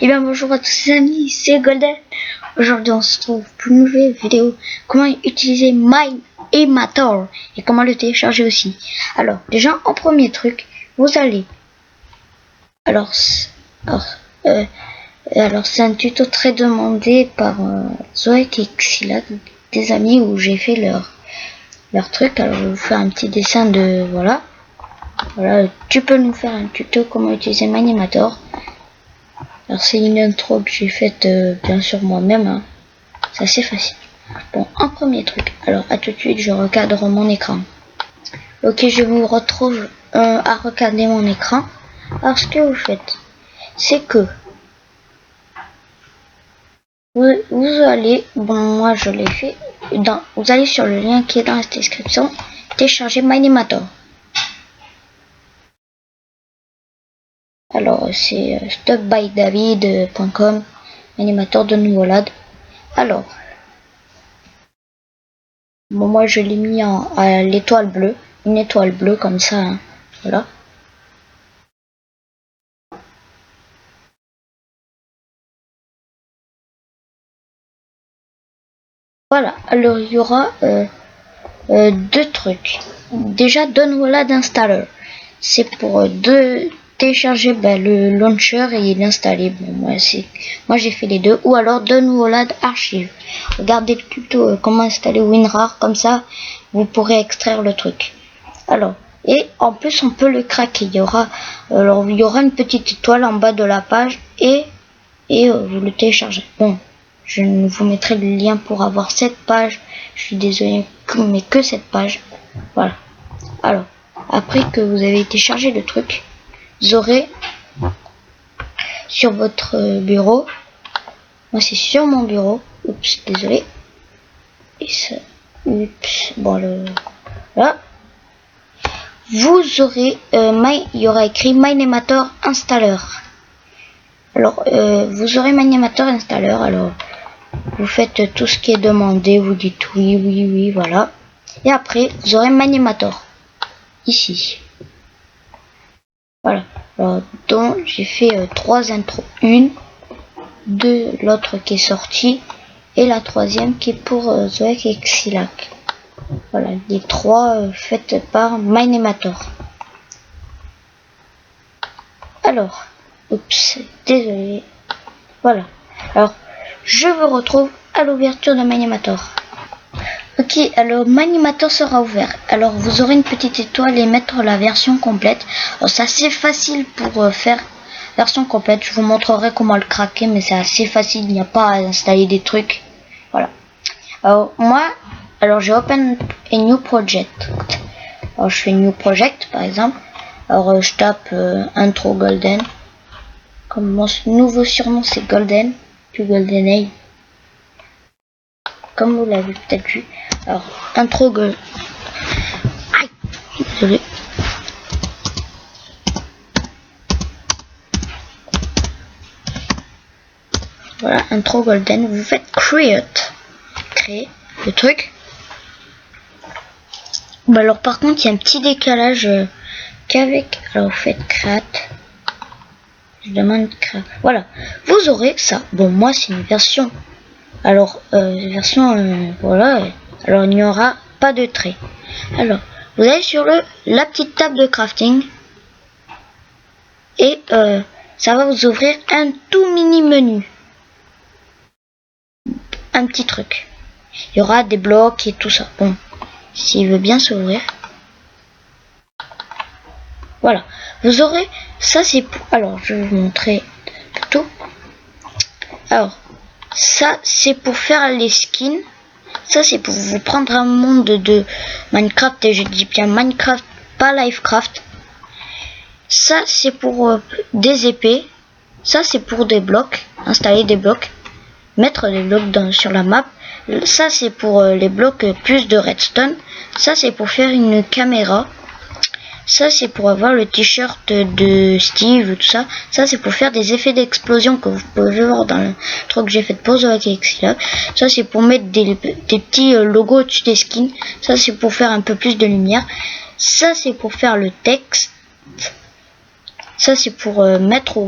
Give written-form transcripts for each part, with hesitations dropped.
Et bien bonjour à tous les amis, c'est Golden. Aujourd'hui on se retrouve pour une nouvelle vidéo. Comment utiliser MyEmator et comment le télécharger aussi. Alors déjà en premier truc, vous allez... Alors c'est un tuto très demandé par Zoek et Xylac, des amis où j'ai fait leur truc. Alors je vais vous faire un petit dessin de... Voilà, tu peux nous faire un tuto comment utiliser MyEmator. Alors c'est une intro que j'ai faite bien sûr moi-même, hein. C'est assez facile. Bon, un premier truc. Alors à tout de suite, je recadre mon écran. Ok, je vous retrouve à recadrer mon écran. Alors ce que vous faites, c'est que vous allez, bon moi je l'ai fait, vous allez sur le lien qui est dans la description, télécharger MyEmator. Alors c'est stopbydavid.com, MyEmator de Nouvelade. Alors bon, moi je l'ai mis à l'étoile bleue, une étoile bleue comme ça, hein. Voilà. Voilà, alors il y aura deux trucs. Déjà, Download Installer. C'est pour télécharger le launcher et l'installer. Bon, moi j'ai fait les deux. Ou alors Download Archive. Regardez le tuto comment installer WinRAR, comme ça vous pourrez extraire le truc. Alors, et en plus on peut le craquer. Il y aura une petite étoile en bas de la page et vous le téléchargez. Bon, je vous mettrai le lien pour avoir cette page. Je suis désolé, mais que cette page. Voilà. Alors, après que vous avez téléchargé le truc, vous aurez sur votre bureau. Moi, c'est sur mon bureau. Oups, désolé. Et ça, oups, bon, là. Vous aurez il y aura écrit MyEmator Installer. Alors, vous aurez MyEmator Installer. Alors, vous faites tout ce qui est demandé, vous dites oui, voilà. Et après, vous aurez MyEmator ici. Voilà. Alors, donc j'ai fait 3 intros, une, deux, l'autre qui est sortie et la troisième qui est pour Zoek et Xylac. Voilà, les trois faites par MyEmator. Alors, oups, désolé. Voilà. Alors, je vous retrouve à l'ouverture de MyEmator. Ok, alors MyEmator sera ouvert. Alors vous aurez une petite étoile et mettre la version complète. Alors c'est assez facile pour faire version complète. Je vous montrerai comment le craquer, mais c'est assez facile. Il n'y a pas à installer des trucs. Voilà. Alors moi, j'ai open a new project. Alors je fais new project par exemple. Alors je tape intro Golden. Comme mon nouveau surnom c'est Golden, puis GoldenEye. Comme vous l'avez peut-être vu. Alors, intro Golden. Aïe, désolé. Voilà, intro Golden. Vous faites create. Créer le truc. Bah alors par contre, il y a un petit décalage qu'avec. Alors vous faites create. Je demande create. Voilà. Vous aurez ça. Bon, moi c'est une version. Alors, voilà. Alors, il n'y aura pas de trait. Alors, vous allez sur la petite table de crafting. Et ça va vous ouvrir un tout mini menu. Un petit truc. Il y aura des blocs et tout ça. Bon, s'il veut bien s'ouvrir. Voilà. Vous aurez, ça c'est pour... Alors, je vais vous montrer tout. Alors, ça c'est pour faire les skins. Ça c'est pour vous prendre un monde de Minecraft, et je dis bien Minecraft, pas Livecraft. Ça c'est pour des épées. Ça c'est pour des blocs, installer des blocs, mettre des blocs sur la map. Ça c'est pour les blocs plus de redstone. Ça c'est pour faire une caméra. Ça c'est pour avoir le t-shirt de Steve, tout ça. Ça c'est pour faire des effets d'explosion que vous pouvez voir dans le truc que j'ai fait pour Zoek et Xylac. Ça c'est pour mettre des petits logos au-dessus des skins. Ça c'est pour faire un peu plus de lumière. Ça c'est pour faire le texte. Ça c'est pour mettre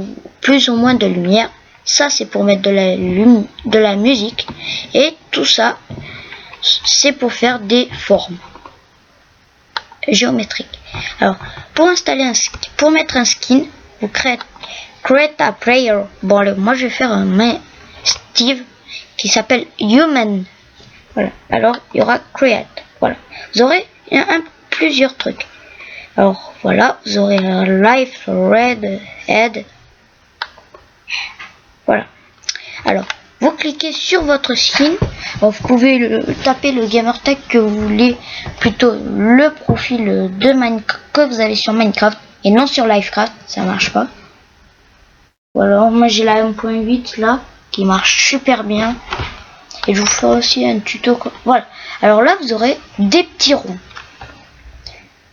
plus ou moins de lumière. ça c'est pour mettre de la musique, et tout ça c'est pour faire des formes géométriques. Alors pour mettre un skin, vous create a player. Bon alors, moi je vais faire un Steve qui s'appelle Human. Voilà, alors il y aura create. Voilà, vous aurez plusieurs trucs. Alors voilà, vous aurez un life, red, head. Voilà. Alors, vous cliquez sur votre skin. Bon, vous pouvez taper le gamertag que vous voulez, plutôt le profil de Minecraft que vous avez sur Minecraft et non sur Livecraft, ça marche pas. Voilà, moi j'ai la 1.8 là qui marche super bien. Et je vous ferai aussi un tuto. Voilà. Alors là, vous aurez des petits ronds.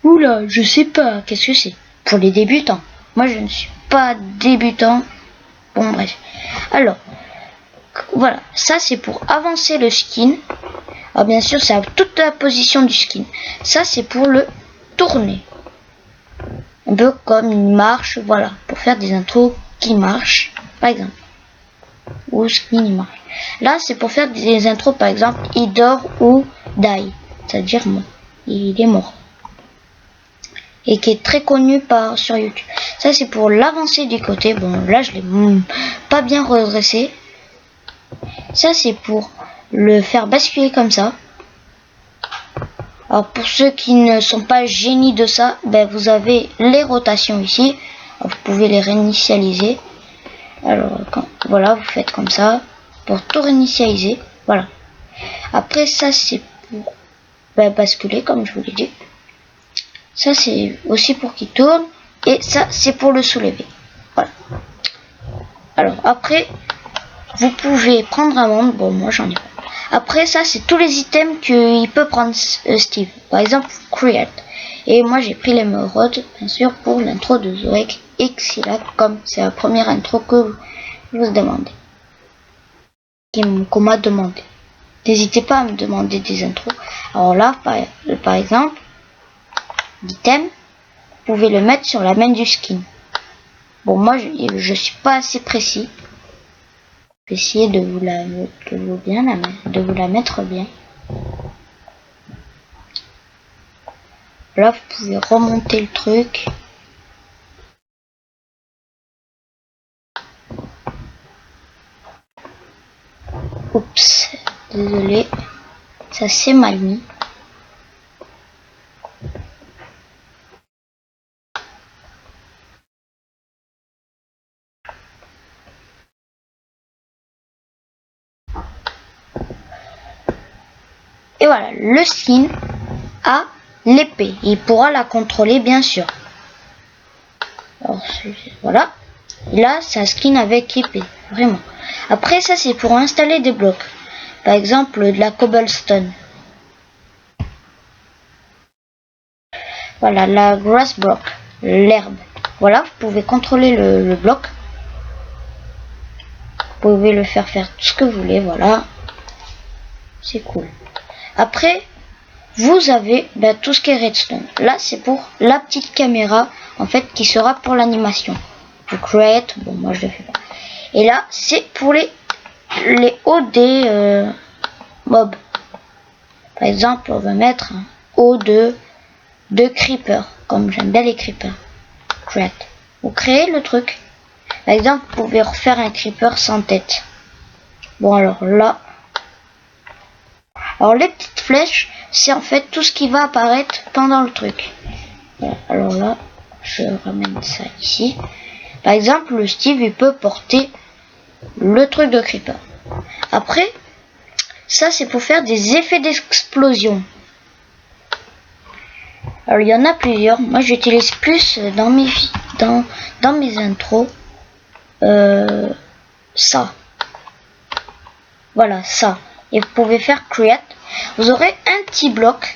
Oula, je sais pas, qu'est-ce que c'est? Pour les débutants. Moi, je ne suis pas débutant. Bon, bref. Alors, voilà. Ça, c'est pour avancer le skin. Alors, bien sûr, c'est à toute la position du skin. Ça, c'est pour le tourner. Un peu comme une marche, voilà. Pour faire des intros qui marchent, par exemple. Ou skin marche. Là, c'est pour faire des intros, par exemple, il dort ou die. C'est-à-dire, il est mort. Et qui est très connu sur YouTube. Ça c'est pour l'avancer du côté. Bon là je l'ai pas bien redressé. Ça c'est pour le faire basculer comme ça. Alors pour ceux qui ne sont pas génies de ça, ben, vous avez les rotations ici. Alors, vous pouvez les réinitialiser. Alors voilà, vous faites comme ça pour tout réinitialiser. Voilà. Après ça c'est pour basculer comme je vous l'ai dit. Ça c'est aussi pour qu'il tourne. Et ça c'est pour le soulever. Voilà. Alors après, vous pouvez prendre un monde. Bon moi j'en ai pas. Après ça c'est tous les items qu'il peut prendre Steve. Par exemple create. Et moi j'ai pris l'émeraude bien sûr pour l'intro de Zoek Xyla. Comme c'est la première intro que vous demandez. Qu'on m'a demandé. N'hésitez pas à me demander des intros. Alors là par exemple, l'item, vous pouvez le mettre sur la main du skin. Bon moi je suis pas assez précis. Je vais essayer de vous la mettre bien. Là vous pouvez remonter le truc. Oups, désolé, ça c'est mal mis. Et voilà, le skin a l'épée. Il pourra la contrôler bien sûr. Alors voilà. Et là, c'est un skin avec épée, vraiment. Après ça, c'est pour installer des blocs. Par exemple, de la cobblestone. Voilà, la grass block, l'herbe. Voilà, vous pouvez contrôler le bloc. Vous pouvez le faire tout ce que vous voulez, voilà. C'est cool. Après, vous avez tout ce qui est redstone. Là, c'est pour la petite caméra, en fait, qui sera pour l'animation. Je create, bon, moi je le fais pas. Et là, c'est pour les hauts des mobs. Par exemple, on va mettre un haut de creeper, comme j'aime bien les creepers. Create. Vous créez le truc. Par exemple, vous pouvez refaire un creeper sans tête. Bon, alors là. Alors, les petites flèches, c'est en fait tout ce qui va apparaître pendant le truc. Voilà. Alors là, je ramène ça ici. Par exemple, le Steve, il peut porter le truc de creeper. Après, ça, c'est pour faire des effets d'explosion. Alors, il y en a plusieurs. Moi, j'utilise plus dans mes intros. Ça. Voilà, ça. Et vous pouvez faire create. Vous aurez un petit bloc.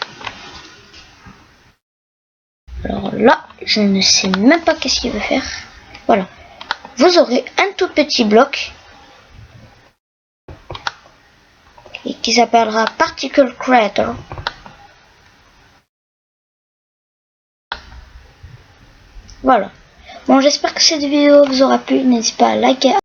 Alors là, je ne sais même pas qu'est-ce qu'il veut faire. Voilà. Vous aurez un tout petit bloc. Et qui s'appellera Particle Creator. Voilà. Bon, j'espère que cette vidéo vous aura plu. N'hésitez pas à liker.